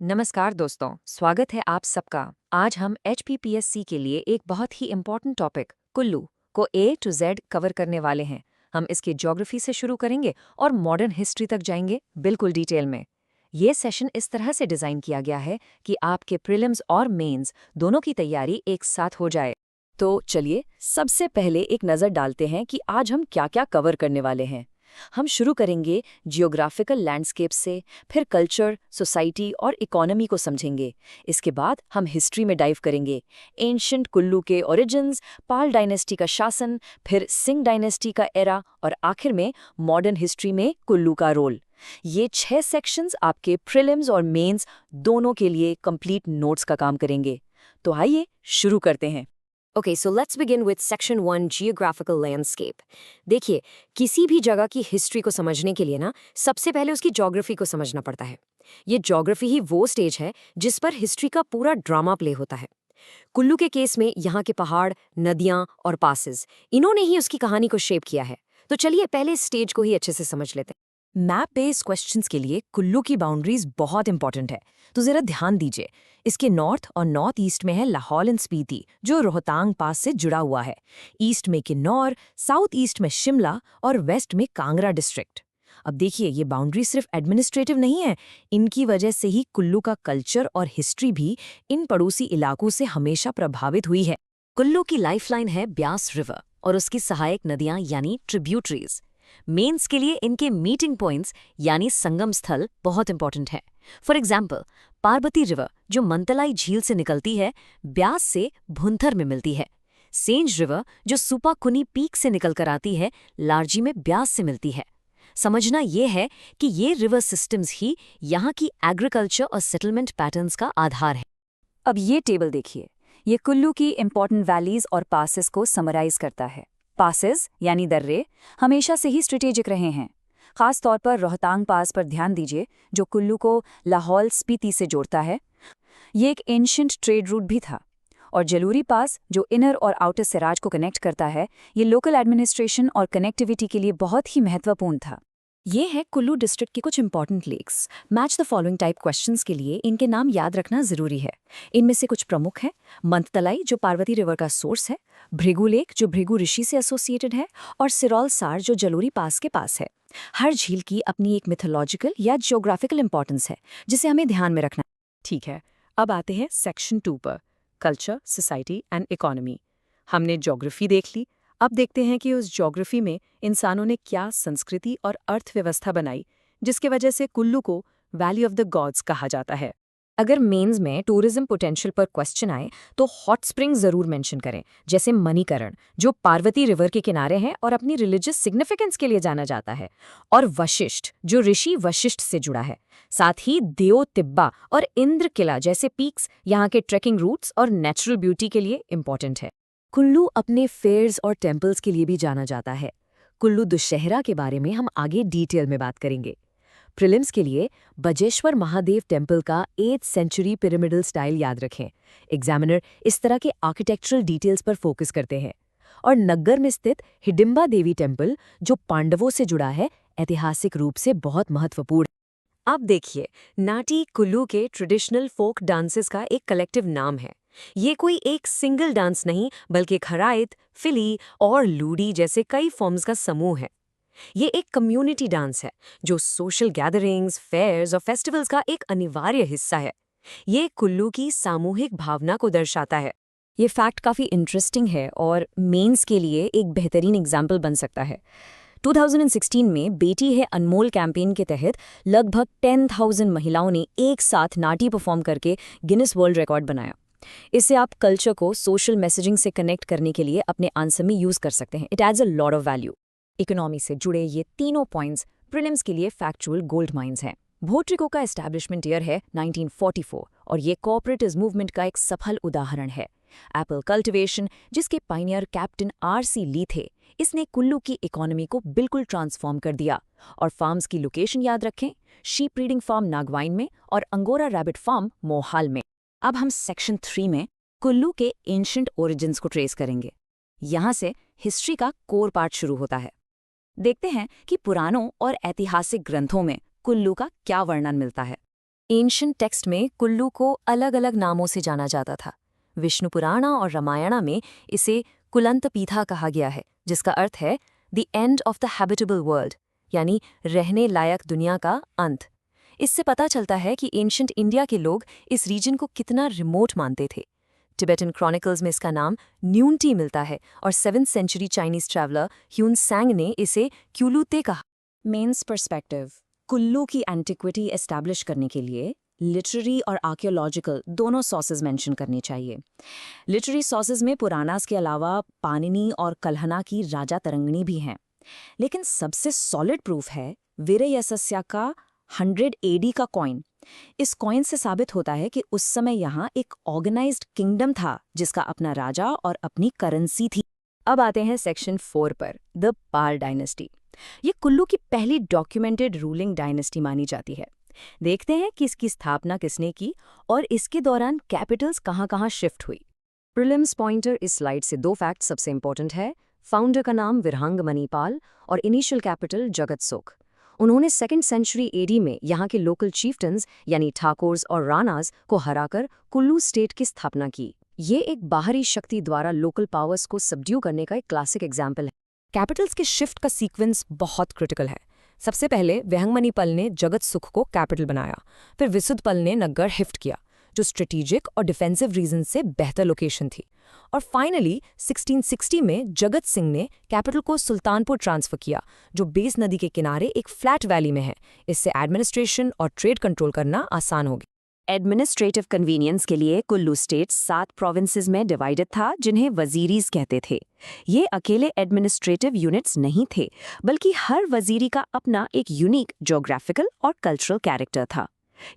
नमस्कार दोस्तों, स्वागत है आप सबका। आज हम HPPSC के लिए एक बहुत ही इम्पोर्टेंट टॉपिक कुल्लू को A to Z कवर करने वाले हैं। हम इसकी ज्योग्राफी से शुरू करेंगे और मॉडर्न हिस्ट्री तक जाएंगे बिल्कुल डिटेल में। ये सेशन इस तरह से डिज़ाइन किया गया है कि आपके प्रीलिम्स और मेंस दोनों की तैयारी एक साथ हो जाए। तो चलिए सबसे पहले एक नज़र डालते हैं कि आज हम क्या-क्या कवर करने वाले हैं। हम शुरू करेंगे जियोग्राफिकल लैंडस्केप से, फिर कल्चर, सोसाइटी और इकोनॉमी को समझेंगे। इसके बाद हम हिस्ट्री में डाइव करेंगे। एंशिएंट कुल्लू के ओरिजिन्स, पाल डायनेस्टी का शासन, फिर सिंह डायनेस्टी का एरा और आखिर में मॉडर्न हिस्ट्री में कुल्लू का रोल। ये 6 सेक्शंस आपके प्रीलिम्स और मेंस दोनों के लिए कंप्लीट नोट्स का काम करेंगे। तो आइए शुरू करते हैं। Okay, so let's begin with Section 1 Geographical Landscape. देखिए, किसी भी जगह की हिस्ट्री को समझने के लिए ना सबसे पहले उसकी ज्योग्राफी को समझना पड़ता है। ये ज्योग्राफी ही वो स्टेज है जिस पर हिस्ट्री का पूरा ड्रामा प्ले होता है। कुल्लू के केस में यहाँ के पहाड़, नदियाँ और पासेस, इन्होंने ही उसकी कहानी को शेप किया है। तो चलिए पहले इस स्टेज को ही अच्छे से समझ लेते हैं। मैप बेस्ड क्वेश्चंस के लिए कुल्लू की बाउंड्रीज बहुत इंपॉर्टेंट है, तो जरा ध्यान दीजिए। इसके नॉर्थ और नॉर्थ ईस्ट में है लाहौल एंड स्पीति, जो रोहतांग पास से जुड़ा हुआ है। ईस्ट में किन्नौर, साउथ ईस्ट में शिमला और वेस्ट में कांगड़ा डिस्ट्रिक्ट। अब देखिए, ये बाउंड्री सिर्फ एडमिनिस्ट्रेटिव नहीं है, इनकी वजह से ही कुल्लू का कल्चर और हिस्ट्री भी इन पड़ोसी इलाकों से हमेशा प्रभावित हुई है। कुल्लू की लाइफलाइन है ब्यास रिवर और उसकी सहायक नदियां यानी ट्रिब्यूटरीज। मेंस के लिए इनके मीटिंग पॉइंट्स यानी संगम स्थल बहुत इंपॉर्टेंट है। फॉर एग्जाम्पल, पार्वती रिवर जो मंतलाई झील से निकलती है, ब्यास से भुंथर में मिलती है। सेंज रिवर जो सुपाकुनी पीक से निकलकर आती है, लारजी में ब्यास से मिलती है। समझना ये है कि ये रिवर सिस्टम्स ही यहाँ की एग्रीकल्चर और सेटलमेंट पैटर्न्स का आधार है। अब ये टेबल देखिए, ये कुल्लू की इंपॉर्टेंट वैलीज और पासेस को समराइज करता है। पासेस यानी दर्रे हमेशा से ही स्ट्रेटेजिक रहे हैं। खास तौर पर रोहतांग पास पर ध्यान दीजिए, जो कुल्लू को लाहौल स्पीति से जोड़ता है। ये एक एंशिएंट ट्रेड रूट भी था। और जलूरी पास जो इनर और आउटर सिराज को कनेक्ट करता है, ये लोकल एडमिनिस्ट्रेशन और कनेक्टिविटी के लिए बहुत ही महत्वपूर्ण था। ये है कुल्लू डिस्ट्रिक्ट के कुछ important lakes. Match the following type questions के लिए इनके नाम याद रखना जरूरी है। इनमें से कुछ प्रमुख हैं: मंतलाई जो पार्वती रिवर का सोर्स है, भृगु लेक जो भृगु ऋषि से एसोसिएटेड है, और सिरौल सार जो जलोरी पास के पास है। हर झील की अपनी एक मिथोलॉजिकल या जियोग्राफिकल इंपॉर्टेंस है, जिसे हमें ध्यान में रखना। ठीक है, अब आते हैं सेक्शन 2 पर, कल्चर, सोसाइटी एंड इकोनॉमी। हमने ज्योग्राफी देख ली, अब देखते हैं कि उस ज्योग्राफी में इंसानों ने क्या संस्कृति और अर्थव्यवस्था बनाई, जिसके वजह से कुल्लू को वैली ऑफ द गॉड्स कहा जाता है। अगर मेंस में टूरिज्म पोटेंशियल पर क्वेश्चन आए तो हॉट स्प्रिंग जरूर मेंशन करें, जैसे मणिकरण जो पार्वती रिवर के किनारे हैं और अपनी रिलीजियस सिग्निफिकेंस के लिए जाना जाता है, और वशिष्ठ जो ऋषि वशिष्ठ से जुड़ा है। साथ ही देओ तिब्बा और इंद्र किला जैसे पीक्स यहाँ के ट्रेकिंग रूट्स और नेचुरल ब्यूटी के लिए इंपॉर्टेंट है। कुल्लू अपने फेयर्स और टेम्पल्स के लिए भी जाना जाता है। कुल्लू दुशहरा के बारे में हम आगे डिटेल में बात करेंगे। प्रीलिम्स के लिए बजेश्वर महादेव टेम्पल का 8th सेंचुरी पिरामिडल स्टाइल याद रखें। एग्जामिनर इस तरह के आर्किटेक्चरल डिटेल्स पर फोकस करते हैं। और नग्गर में स्थित हिडिंबा देवी टेम्पल जो पांडवों से जुड़ा है, ऐतिहासिक रूप से बहुत महत्वपूर्ण। अब देखिए, नाटी कुल्लू के ट्रेडिशनल फोक डांसेस का एक कलेक्टिव नाम है। ये कोई एक सिंगल डांस नहीं, बल्कि खराइत, फिली और लूडी जैसे कई फॉर्म्स का समूह है। ये एक कम्युनिटी डांस है जो सोशल गैदरिंग्स, फेयर्स और फेस्टिवल्स का एक अनिवार्य हिस्सा है। ये कुल्लू की सामूहिक भावना को दर्शाता है। ये फैक्ट काफ़ी इंटरेस्टिंग है और मेंस के लिए एक बेहतरीन एग्जाम्पल बन सकता है। 2016 में बेटी है अनमोल कैंपेन के तहत लगभग 10,000 महिलाओं ने एक साथ नाटी परफॉर्म करके गिनीज वर्ल्ड रिकॉर्ड बनाया। इससे आप कल्चर को सोशल मैसेजिंग से कनेक्ट करने के लिए अपने आंसर में यूज़ कर सकते हैं। It adds a lot of value. Economy से जुड़े ये तीनों पॉइंट्स प्रीलिम्स के लिए फैक्चुअल गोल्ड माइंस हैं। भोट्रिको का एस्टैब्लिशमेंट ईयर है 1944 और ये कोऑपरेटिव मूवमेंट का एक सफल उदाहरण है। एप्पल कल्टिवेशन, जिसके पायनियर कैप्टन RC ली थे, इसने कुल्लू की इकोनॉमी को बिल्कुल ट्रांसफॉर्म कर दिया। और फार्म्स की लोकेशन याद रखें, शीप ब्रीडिंग फार्म नागवाइन में और अंगोरा रैबिट फार्म मोहाल में। अब हम सेक्शन 3 में कुल्लू के एंशिएंट ओरिजिन्स को ट्रेस करेंगे। यहाँ से हिस्ट्री का कोर पार्ट शुरू होता है। देखते हैं कि पुराणों और ऐतिहासिक ग्रंथों में कुल्लू का क्या वर्णन मिलता है। एंशिएंट टेक्स्ट में कुल्लू को अलग अलग नामों से जाना जाता था। विष्णु पुराणा और रामायणा में इसे कुलंतपीथा कहा गया है, जिसका अर्थ है the end of the habitable world, यानी रहने लायक दुनिया का अंत। इससे पता चलता है कि एंशिएंट इंडिया के लोग इस रीजन को कितना रिमोट मानते थे। टिबेटन क्रॉनिकल्स में इसका नाम न्यूनटी मिलता है और 7th century Chinese traveller Hiuen Tsang ने इसे क्यूलूते कहा। Mains perspective. कुल्लू की एंटिक्विटी एस्टैब्लिश करने के लिए लिटरेरी और आर्कियोलॉजिकल दोनों सोर्सेज मेंशन करनी चाहिए। लिटरेरी सोर्सेज में पुराणास के अलावा पाणिनि और कल्हना की राजा तरंगिणी भी हैं, लेकिन सबसे सॉलिड प्रूफ है वीरयशस्या का 100 AD का कॉइन। इस कॉइन से साबित होता है कि उस समय यहाँ एक ऑर्गेनाइज्ड किंगडम था जिसका अपना राजा और अपनी करेंसी थी। अब आते हैं सेक्शन 4 पर, द पाल डायनेस्टी। ये कुल्लू की पहली डॉक्यूमेंटेड रूलिंग डायनेस्टी मानी जाती है। देखते हैं कि इसकी स्थापना किसने की और इसके दौरान कैपिटल्स कहाँ-कहाँ शिफ्ट हुई। प्रीलिम्स पॉइंटर इस स्लाइड से 2 फैक्ट सबसे इंपॉर्टेंट है। फाउंडर का नाम विरहंग मणिपाल और इनिशियल कैपिटल जगतसुख। उन्होंने 2nd सेंचुरी AD में यहाँ के लोकल चीफ्टन्स यानी ठाकुर्स और राणास को हराकर कुल्लू स्टेट की स्थापना की। ये एक बाहरी शक्ति द्वारा लोकल पावर्स को सबड्यू करने का एक क्लासिक एग्जाम्पल है। कैपिटल्स के शिफ्ट का सीक्वेंस बहुत क्रिटिकल है। सबसे पहले विहंगमणिपल ने जगतसुख को कैपिटल बनाया, फिर विसुद्धपल ने नग्गर हिफ्ट किया, जो स्ट्रेटेजिक और डिफेंसिव रीजन से बेहतर लोकेशन थी, और फाइनली 1660 में जगत सिंह ने कैपिटल को सुल्तानपुर ट्रांसफर किया, जो बेस नदी के किनारे एक फ्लैट वैली में है। इससे एडमिनिस्ट्रेशन और ट्रेड कंट्रोल करना आसान हो गया। एडमिनिस्ट्रेटिव कन्वीनियंस के लिए कुल्लू स्टेट 7 प्रोविंसेस में डिवाइडेड था, जिन्हें वजीरीज कहते थे। ये अकेले एडमिनिस्ट्रेटिव यूनिट्स नहीं थे, बल्कि हर वजीरी का अपना एक यूनिक ज्योग्राफिकल और कल्चरल कैरेक्टर था।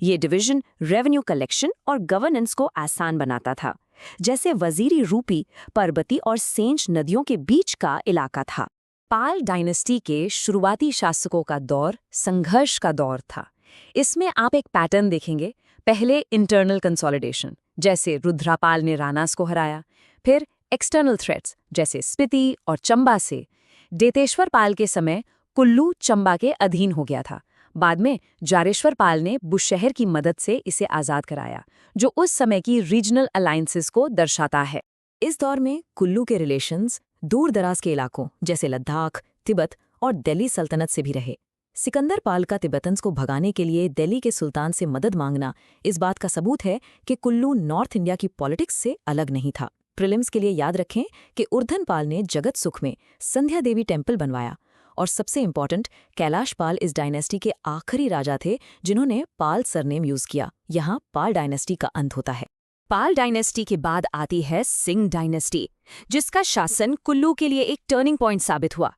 ये डिवीजन रेवेन्यू कलेक्शन और गवर्नेंस को आसान बनाता था। जैसे वजीरी रूपी पर्बती और सेंच नदियों के बीच का इलाका था। पाल डायनेस्टी के शुरुआती शासकों का दौर संघर्ष का दौर था। इसमें आप एक पैटर्न देखेंगे। पहले इंटरनल कंसोलिडेशन, जैसे रुद्रापाल ने राणास को हराया। फिर एक्सटर्नल थ्रेट्स, जैसे स्पीति और चंबा से। डेतेश्वर पाल के समय कुल्लू चंबा के अधीन हो गया था। बाद में जारेश्वर पाल ने बुशहर की मदद से इसे आज़ाद कराया, जो उस समय की रीजनल अलायंसेस को दर्शाता है। इस दौर में कुल्लू के रिलेशंस दूर दराज के इलाकों जैसे लद्दाख, तिब्बत और दिल्ली सल्तनत से भी रहे। सिकंदर पाल का तिब्बतन्स को भगाने के लिए दिल्ली के सुल्तान से मदद मांगना इस बात का सबूत है कि कुल्लू नॉर्थ इंडिया की पॉलिटिक्स से अलग नहीं था। प्रीलिम्स के लिए याद रखें कि उर्धन पाल ने जगतसुख में संध्या देवी टेम्पल बनवाया, और सबसे इम्पॉर्टेंट, कैलाश पाल इस डायनेस्टी के आखिरी राजा थे जिन्होंने पाल सरनेम यूज किया। यहाँ पाल डायनेस्टी का अंत होता है। पाल डायनेस्टी के बाद आती है सिंह डायनेस्टी, जिसका शासन कुल्लू के लिए एक टर्निंग पॉइंट साबित हुआ।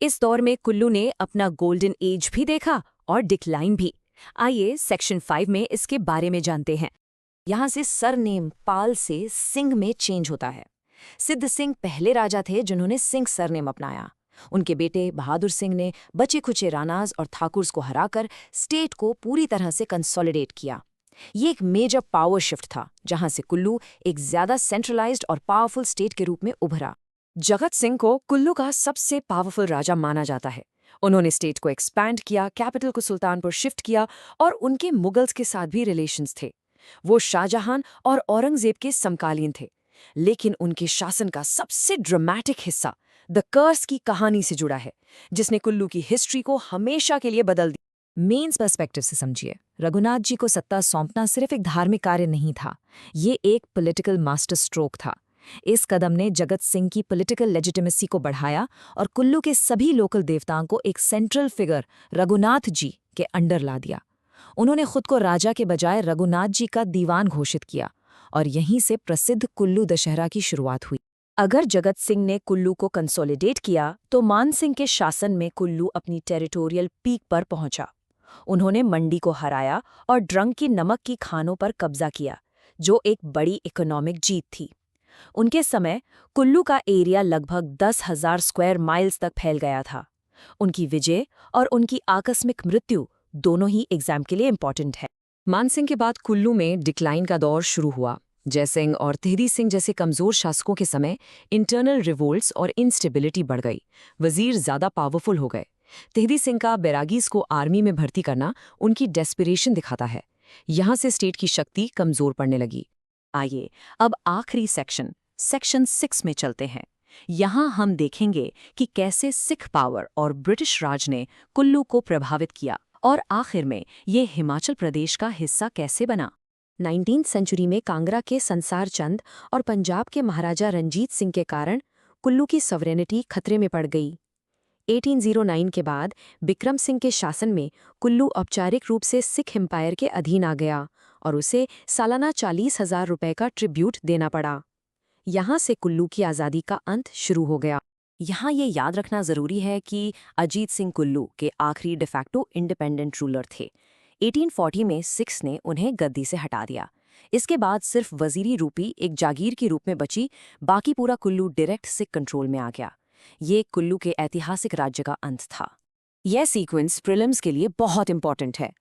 इस दौर में कुल्लू ने अपना गोल्डन एज भी देखा और डिक्लाइन भी। आइए सेक्शन 5 में इसके बारे में जानते हैं। यहाँ से सरनेम पाल से सिंह में चेंज होता है। सिद्ध सिंह पहले राजा थे जिन्होंने सिंह सरनेम अपनाया। उनके बेटे बहादुर सिंह ने बचे खुचे राणास और ठाकुर्स को हराकर स्टेट को पूरी तरह से कंसोलिडेट किया। ये एक मेजर पावर शिफ्ट था, जहां से कुल्लू एक ज्यादा सेंट्रलाइज्ड और पावरफुल स्टेट के रूप में उभरा। जगत सिंह को कुल्लू का सबसे पावरफुल राजा माना जाता है। उन्होंने स्टेट को एक्सपैंड किया, कैपिटल को सुल्तानपुर शिफ्ट किया, और उनके मुगल्स के साथ भी रिलेशंस थे। वो शाहजहां और औरंगजेब के समकालीन थे, लेकिन उनके शासन का सबसे ड्रामेटिक हिस्सा द कर्स की कहानी से जुड़ा है, जिसने कुल्लू की हिस्ट्री को हमेशा के लिए बदल दिया। मेंस पर्सपेक्टिव से समझिए, रघुनाथ जी को सत्ता सौंपना सिर्फ एक धार्मिक कार्य नहीं था, ये एक पॉलिटिकल मास्टर स्ट्रोक था। इस कदम ने जगत सिंह की पॉलिटिकल लेजिटिमेसी को बढ़ाया और कुल्लू के सभी लोकल देवताओं को एक सेंट्रल फिगर रघुनाथ जी के अंडर ला दिया। उन्होंने खुद को राजा के बजाय रघुनाथ जी का दीवान घोषित किया, और यहीं से प्रसिद्ध कुल्लू दशहरा की शुरुआत हुई। अगर जगत सिंह ने कुल्लू को कंसोलिडेट किया, तो मान सिंह के शासन में कुल्लू अपनी टेरिटोरियल पीक पर पहुंचा। उन्होंने मंडी को हराया और ड्रंक की नमक की खानों पर कब्जा किया, जो एक बड़ी इकोनॉमिक जीत थी। उनके समय कुल्लू का एरिया लगभग 10,000 स्क्वायर माइल्स तक फैल गया था। उनकी विजय और उनकी आकस्मिक मृत्यु दोनों ही एग्जाम के लिए इम्पॉर्टेंट है। मानसिंह के बाद कुल्लू में डिक्लाइन का दौर शुरू हुआ। जयसिंह और तेहरी सिंह जैसे कमजोर शासकों के समय इंटरनल रिवोल्ट्स और इंस्टेबिलिटी बढ़ गई। वजीर ज्यादा पावरफुल हो गए। तेहरी सिंह का बैरागीज को आर्मी में भर्ती करना उनकी डेस्पिरेशन दिखाता है। यहाँ से स्टेट की शक्ति कमजोर पड़ने लगी। आइए अब आखिरी सेक्शन 6 में चलते हैं। यहाँ हम देखेंगे कि कैसे सिख पावर और ब्रिटिश राज ने कुल्लू को प्रभावित किया और आखिर में ये हिमाचल प्रदेश का हिस्सा कैसे बना। 19वीं सेंचुरी में कांगड़ा के संसार चंद और पंजाब के महाराजा रंजीत सिंह के कारण कुल्लू की सॉवरेनिटी खतरे में पड़ गई। 1809 के बाद बिक्रम सिंह के शासन में कुल्लू औपचारिक रूप से सिख एम्पायर के अधीन आ गया और उसे सालाना 40,000 रुपए का ट्रिब्यूट देना पड़ा। यहाँ से कुल्लू की आज़ादी का अंत शुरू हो गया। यहाँ ये याद रखना जरूरी है कि अजीत सिंह कुल्लू के आखिरी डिफैक्टो इंडिपेंडेंट रूलर थे। 1840 में सिख्स ने उन्हें गद्दी से हटा दिया। इसके बाद सिर्फ वजीरी रूपी एक जागीर के रूप में बची, बाकी पूरा कुल्लू डायरेक्ट सिख कंट्रोल में आ गया। ये कुल्लू के ऐतिहासिक राज्य का अंत था। यह सीक्वेंस प्रीलिम्स के लिए बहुत इंपॉर्टेंट है।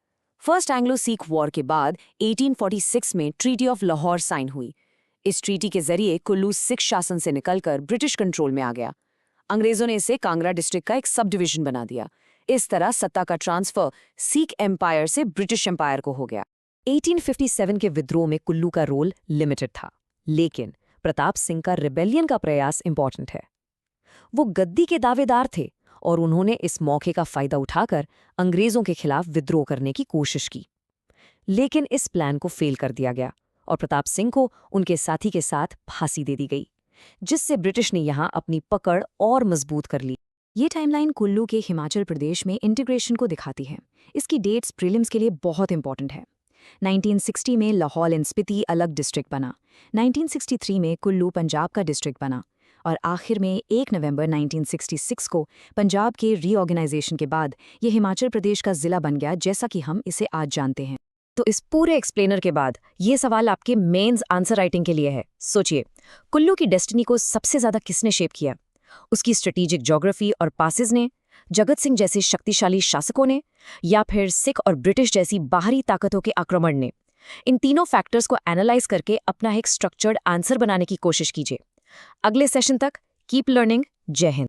फर्स्ट एंग्लो सिख वॉर के बाद 1846 में ट्रीटी ऑफ लाहौर साइन हुई। इस ट्रीटी के जरिए कुल्लू सिख शासन से निकलकर ब्रिटिश कंट्रोल में आ गया। अंग्रेजों ने इसे कांगड़ा डिस्ट्रिक्ट का एक सब डिवीजन बना दिया। इस तरह सत्ता का ट्रांसफर सिख एम्पायर से ब्रिटिश एम्पायर को हो गया। 1857 के विद्रोह में कुल्लू का रोल लिमिटेड था, लेकिन प्रताप सिंह का रिबेलियन का प्रयास इंपॉर्टेंट है। वो गद्दी के दावेदार थे और उन्होंने इस मौके का फायदा उठाकर अंग्रेजों के खिलाफ विद्रोह करने की कोशिश की। लेकिन इस प्लान को फेल कर दिया गया और प्रताप सिंह को उनके साथी के साथ फांसी दे दी गई, जिससे ब्रिटिश ने यहाँ अपनी पकड़ और मजबूत कर ली। ये टाइमलाइन कुल्लू के हिमाचल प्रदेश में इंटीग्रेशन को दिखाती है। इसकी डेट्स प्रीलिम्स के लिए बहुत इंपॉर्टेंट है। 1960 में लाहौल एंड स्पीति अलग डिस्ट्रिक्ट बना, 1963 में कुल्लू पंजाब का डिस्ट्रिक्ट बना और आखिर में 1 नवंबर 1966 को पंजाब के रीऑर्गेनाइजेशन के बाद ये हिमाचल प्रदेश का जिला बन गया, जैसा कि हम इसे आज जानते हैं। तो इस पूरे एक्सप्लेनर के बाद ये सवाल आपके मेंस आंसर राइटिंग के लिए है। सोचिए, कुल्लू की डेस्टिनी को सबसे ज्यादा किसने शेप किया? उसकी स्ट्रेटेजिक ज्योग्राफी और पासेस ने, जगत सिंह जैसे शक्तिशाली शासकों ने, या फिर सिख और ब्रिटिश जैसी बाहरी ताकतों के आक्रमण ने? इन तीनों फैक्टर्स को एनालाइज करके अपना एक स्ट्रक्चर्ड आंसर बनाने की कोशिश कीजिए। अगले सेशन तक कीप लर्निंग। जय हिंद।